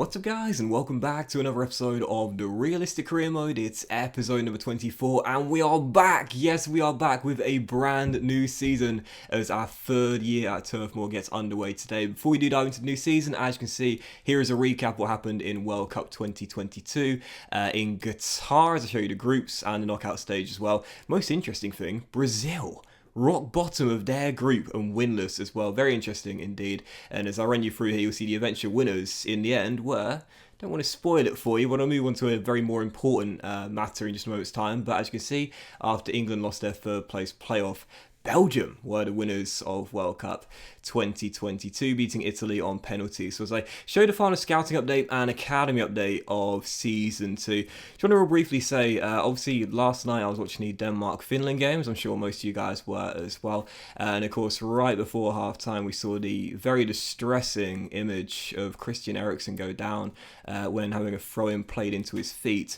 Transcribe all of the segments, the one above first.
What's up guys, and welcome back to another episode of the Realistic Career Mode. It's episode number 24 and we are back. Yes, we are back with a brand new season as our third year at Turf Moor gets underway today. Before we do dive into the new season, as you can see, here is a recap of what happened in World Cup 2022 in Qatar, as I show you the groups and the knockout stage as well. Most interesting thing, Brazil. Rock bottom of their group and winless as well. Very interesting indeed. And as I run you through here, you'll see the eventual winners in the end were, don't want to spoil it for you, but I'll move on to a very more important matter in just a moment's time. But as you can see, after England lost their third place playoff, Belgium were the winners of World Cup 2022, beating Italy on penalties. So as I show the final scouting update and academy update of Season 2, just want to real briefly say, obviously last night I was watching the Denmark-Finland games. I'm sure most of you guys were as well. And of course, right before half-time, we saw the very distressing image of Christian Eriksen go down when having a throw-in played into his feet.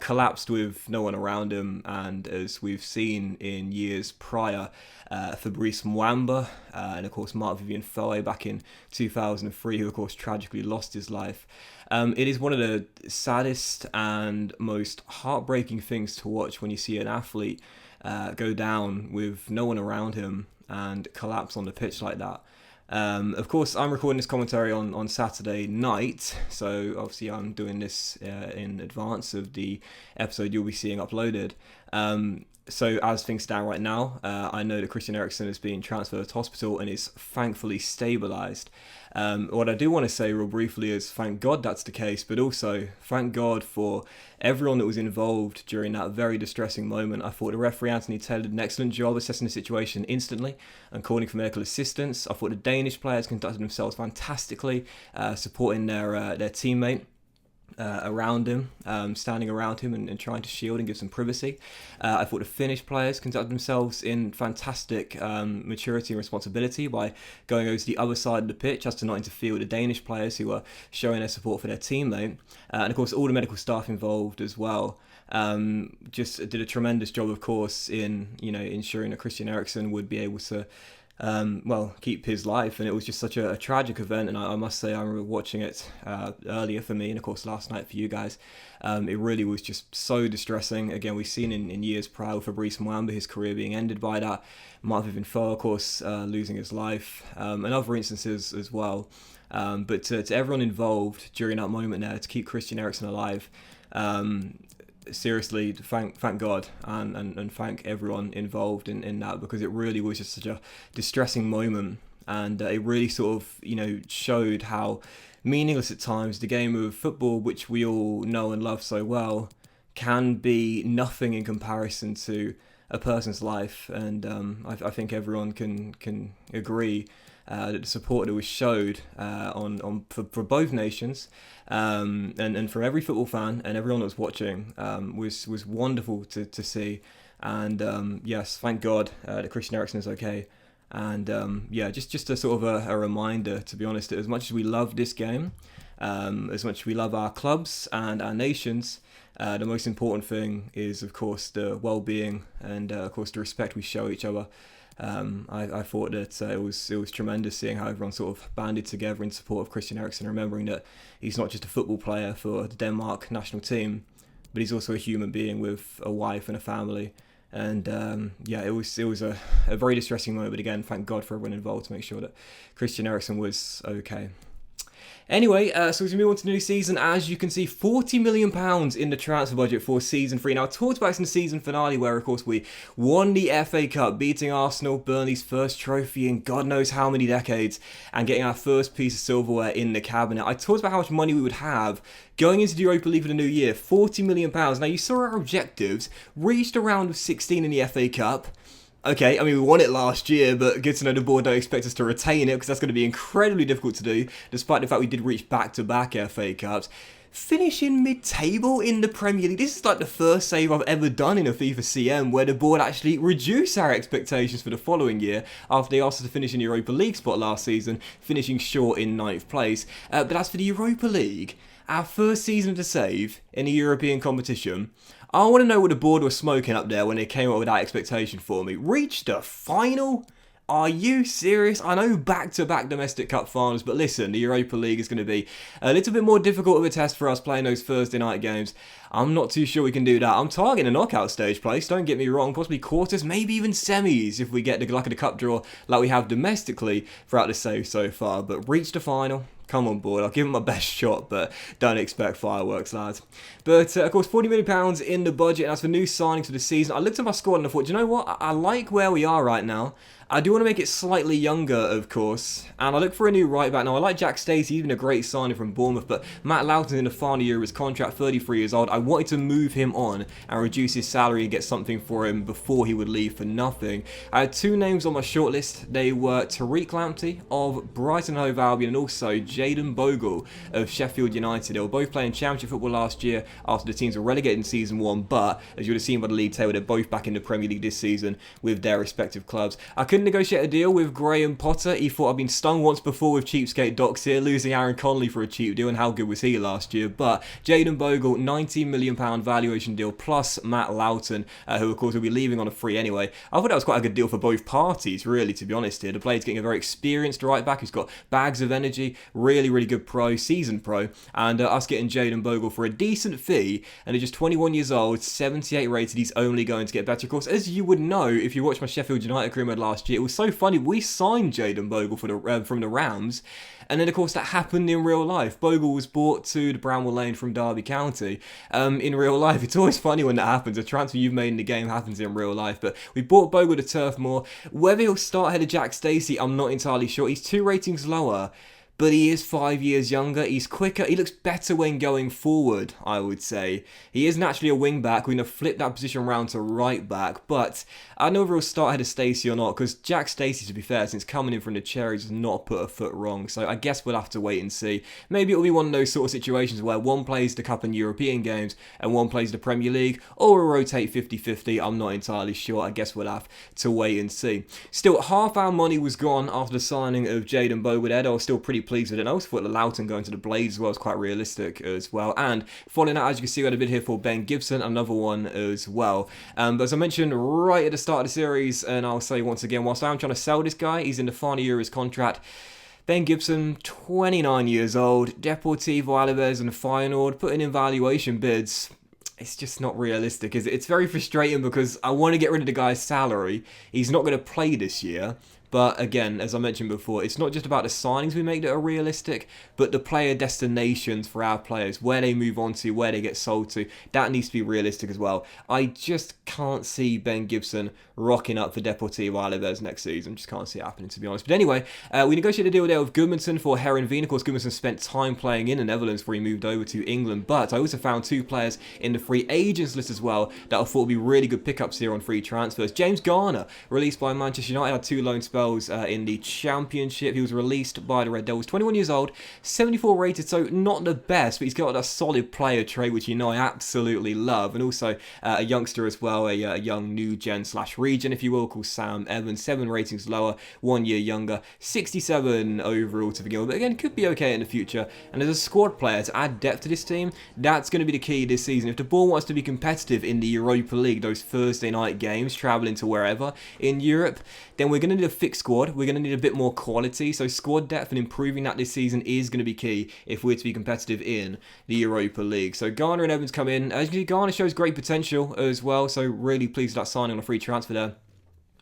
Collapsed with no one around him, and as we've seen in years prior, Fabrice Mwamba and of course Marc-Vivien Foé back in 2003, who of course tragically lost his life. It is one of the saddest and most heartbreaking things to watch when you see an athlete go down with no one around him and collapse on the pitch like that. Of course, I'm recording this commentary on Saturday night, so obviously I'm doing this in advance of the episode you'll be seeing uploaded. So as things stand right now, I know that Christian Eriksen is being transferred to hospital and is thankfully stabilised. What I do want to say real briefly is thank God that's the case, but also thank God for everyone that was involved during that very distressing moment. I thought the referee Anthony Taylor did an excellent job assessing the situation instantly and calling for medical assistance. I thought the Danish players conducted themselves fantastically, supporting their teammate around him, standing around him and trying to shield and give some privacy. I thought the Finnish players conducted themselves in fantastic maturity and responsibility by going over to the other side of the pitch as to not interfere with the Danish players who were showing their support for their teammate. And of course all the medical staff involved as well just did a tremendous job, of course, in ensuring that Christian Eriksen would be able to keep his life. And it was just such a tragic event, and I must say I remember watching it earlier for me and of course last night for you guys. It really was just so distressing. Again, we've seen in years prior Fabrice Mwamba, his career being ended by that, Marc-Vivien Foé of course losing his life, and other instances as well. But to everyone involved during that moment there to keep Christian Eriksen alive, seriously, thank God and thank everyone involved in that, because it really was just such a distressing moment, and it really sort of showed how meaningless at times the game of football, which we all know and love so well, can be nothing in comparison to a person's life. And I think everyone can agree that the support that was showed for both nations, and from every football fan and everyone that was watching, was wonderful to see. And yes, thank God that Christian Eriksen is okay. And just a sort of a reminder, to be honest, that as much as we love this game, as much as we love our clubs and our nations, the most important thing is, of course, the well-being and of course the respect we show each other. I thought that it was tremendous seeing how everyone sort of banded together in support of Christian Eriksen, remembering that he's not just a football player for the Denmark national team, but he's also a human being with a wife and a family. And it was a very distressing moment. But again, thank God for everyone involved to make sure that Christian Eriksen was okay. Anyway, so as we move on to the new season, as you can see, £40 million in the transfer budget for Season 3. Now, I talked about this in the season finale where, of course, we won the FA Cup, beating Arsenal, Burnley's first trophy in God knows how many decades, and getting our first piece of silverware in the cabinet. I talked about how much money we would have going into the Europa League for the new year, £40 million. Now, you saw our objectives, reached a round of 16 in the FA Cup. Okay, I mean, we won it last year, but good to know the board don't expect us to retain it, because that's going to be incredibly difficult to do, despite the fact we did reach back-to-back FA Cups. Finishing mid-table in the Premier League. This is like the first save I've ever done in a FIFA CM where the board actually reduced our expectations for the following year after they asked us to finish in the Europa League spot last season, finishing short in 9th place. But as for the Europa League, our first season of the save in a European competition, I want to know what the board was smoking up there when they came up with that expectation for me. Reached the final Are you serious? I know back-to-back domestic cup finals, but listen, the Europa League is going to be a little bit more difficult of a test for us playing those Thursday night games. I'm not too sure we can do that. I'm targeting a knockout stage place, don't get me wrong, possibly quarters, maybe even semis if we get the luck of the cup draw like we have domestically throughout the save so far, but reach the final. Come on board, I'll give him my best shot, but don't expect fireworks, lads. But, of course, £40 million in the budget, and as for new signings for the season, I looked at my squad and I thought, do you know what? I like where we are right now. I do want to make it slightly younger, of course, and I look for a new right back. Now, I like Jack Stacey, even a great signing from Bournemouth, but Matt Loughton in the final year of his contract, 33 years old. I wanted to move him on and reduce his salary and get something for him before he would leave for nothing. I had two names on my shortlist. They were Tariq Lamptey of Brighton Hove Albion and also Jayden Bogle of Sheffield United. They were both playing Championship football last year after the teams were relegated in Season 1, but as you would have seen by the league table, they're both back in the Premier League this season with their respective clubs. I couldn't negotiate a deal with Graham Potter. He thought I'd been stung once before with cheapskate docs here, losing Aaron Connolly for a cheap deal, and how good was he last year? But Jayden Bogle, £19 million valuation deal, plus Matt Loughton, who of course will be leaving on a free anyway. I thought that was quite a good deal for both parties, really, to be honest here. The player's getting a very experienced right back who's got bags of energy, really, really good pro, seasoned pro, and us getting Jayden Bogle for a decent fee, and he's just 21 years old, 78 rated. He's only going to get better. Of course, as you would know if you watched my Sheffield United career mode last year, it was so funny. We signed Jayden Bogle from the Rams, and then of course that happened in real life. Bogle was bought to the Bramwell Lane from Derby County. In real life, it's always funny when that happens. A transfer you've made in the game happens in real life. But we bought Bogle to Turf Moor. Whether he'll start ahead of Jack Stacey, I'm not entirely sure. He's 2 ratings lower, but he is 5 years younger. He's quicker. He looks better when going forward, I would say. He is naturally a wing back. We're going to flip that position around to right back, but I don't know if he'll start ahead of Stacey or not, because Jack Stacey, to be fair, since coming in from the Cherries, has not put a foot wrong, so I guess we'll have to wait and see. Maybe it'll be one of those sort of situations where one plays the Cup and European games and one plays the Premier League, or we'll rotate 50-50. I'm not entirely sure. I guess we'll have to wait and see. Still, half our money was gone after the signing of Jayden Bogle there. I was still pretty pleased with it. And I also thought the Loughton going to the Blades as well was quite realistic as well. And following that, as you can see, we had a bid here for Ben Gibson, another one as well. But as I mentioned right at the start of the series, and I'll say once again, whilst I'm trying to sell this guy, he's in the final year of his contract. Ben Gibson, 29 years old, Deportivo Alaves in the final, putting in valuation bids. It's just not realistic, is it? It's very frustrating because I want to get rid of the guy's salary. He's not going to play this year. But again, as I mentioned before, it's not just about the signings we make that are realistic, but the player destinations for our players, where they move on to, where they get sold to, that needs to be realistic as well. I just can't see Ben Gibson rocking up for Deportivo Alaves next season. Just can't see it happening, to be honest. But anyway, we negotiated a deal there with Goodmanson for Herenveen. Of course, Goodmanson spent time playing in the Netherlands before he moved over to England. But I also found 2 players in the free agents list as well that I thought would be really good pickups here on free transfers. James Garner, released by Manchester United, had 2 loan spells in the Championship. He was released by the Red Devils, 21 years old, 74 rated, so not the best, but he's got a solid player trait, which you know I absolutely love. And also a youngster as well, a young new gen / regen, if you will, called Sam Evans, 7 ratings lower, 1 year younger, 67 overall to begin with, but again, could be okay in the future. And as a squad player, to add depth to this team, that's going to be the key this season. If the ball wants to be competitive in the Europa League, those Thursday night games, travelling to wherever in Europe, then we're going to need a fixed squad. We're going to need a bit more quality, so squad depth and improving that this season is going to be key if we're to be competitive in the Europa League. So Garner and Evans come in. As you can see, Garner shows great potential as well, so really pleased with that signing on a free transfer there.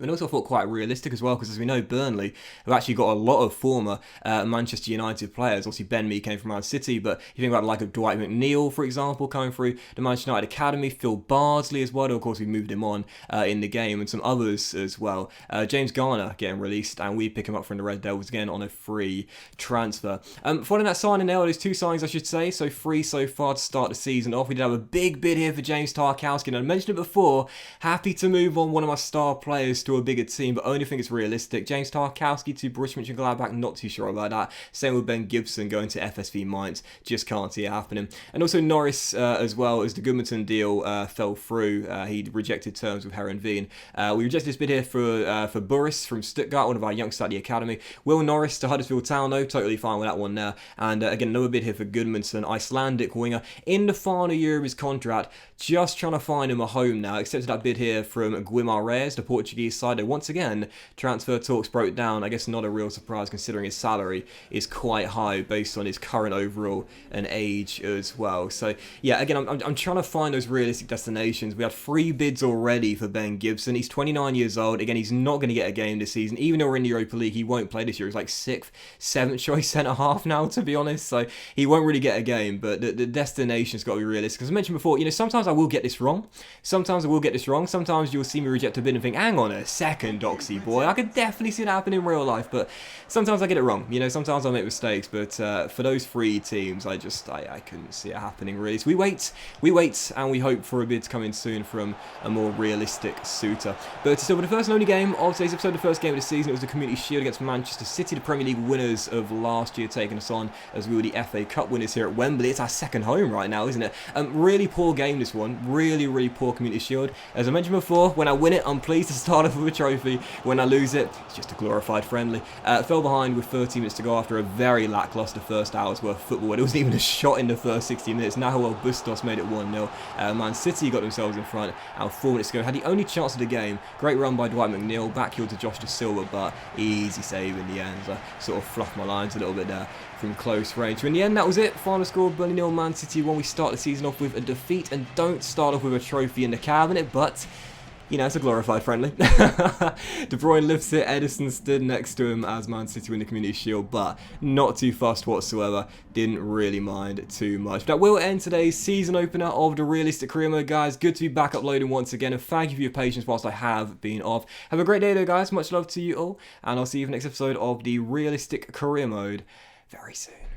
And also I thought quite realistic as well, because as we know, Burnley have actually got a lot of former Manchester United players. Obviously, Ben Mee came from Man City, but you think about the like of Dwight McNeil, for example, coming through the Manchester United Academy, Phil Bardsley as well. Of course, we moved him on in the game, and some others as well. James Garner getting released, and we pick him up from the Red Devils again on a free transfer. Following that signing there, there's 2 signings I should say, so 3 so far to start the season off. We did have a big bid here for James Tarkowski, and I mentioned it before, happy to move on one of my star players to a bigger team, but only think it's realistic. James Tarkowski to Borussia Mönchengladbach, not too sure about that. Same with Ben Gibson going to FSV Mainz, just can't see it happening. And also Norris as well, as the Goodmanson deal fell through. He rejected terms with Herenveen. We rejected this bid here for Boris from Stuttgart, one of our youngsters at the academy. Will Norris to Huddersfield Town, though, totally fine with that one there. And again, another bid here for Goodmanson, Icelandic winger, in the final year of his contract, just trying to find him a home now. Accepted that bid here from Guimarães, the Portuguese Chelsea's side. And once again, transfer talks broke down. I guess not a real surprise considering his salary is quite high based on his current overall and age as well. So yeah, again, I'm trying to find those realistic destinations. We had 3 bids already for Ben Gibson. He's 29 years old. Again, he's not going to get a game this season. Even though we're in the Europa League, he won't play this year. He's like 6th, 7th choice centre-half now, to be honest. So he won't really get a game, but the destination's got to be realistic. As I mentioned before, sometimes I will get this wrong. Sometimes you'll see me reject a bid and think, hang on a second, Doxy boy. I could definitely see that happen in real life, but sometimes I get it wrong. Sometimes I make mistakes, but for those 3 teams, I couldn't see it happening really. So we wait, and we hope for a bid to come in soon from a more realistic suitor. But so for the first and only game of today's episode, the first game of the season, it was the Community Shield against Manchester City, the Premier League winners of last year, taking us on as we were the FA Cup winners here at Wembley. It's our second home right now, isn't it? Really poor game, this one. Really poor Community Shield. As I mentioned before, when I win it, I'm pleased to start off with a trophy. When I lose it, it's just a glorified friendly. Fell behind with 30 minutes to go after a very lackluster first hour's worth of football. There wasn't even a shot in the first 60 minutes. Nahuel Bustos made it 1-0. Man City got themselves in front, and 4 minutes ago had the only chance of the game. Great run by Dwight McNeil, backheel to Josh De Silva, but easy save in the end. So I sort of fluffed my lines a little bit there from close range. So in the end, that was it. Final score, Burnley 0, Man City 1. We start the season off with a defeat and don't start off with a trophy in the cabinet, but it's a glorified friendly. De Bruyne lifts it, Edison stood next to him as Man City win the Community Shield, but not too fussed whatsoever. Didn't really mind too much. That will end today's season opener of the Realistic Career Mode, guys. Good to be back uploading once again, and thank you for your patience whilst I have been off. Have a great day though, guys. Much love to you all, and I'll see you for the next episode of the Realistic Career Mode very soon.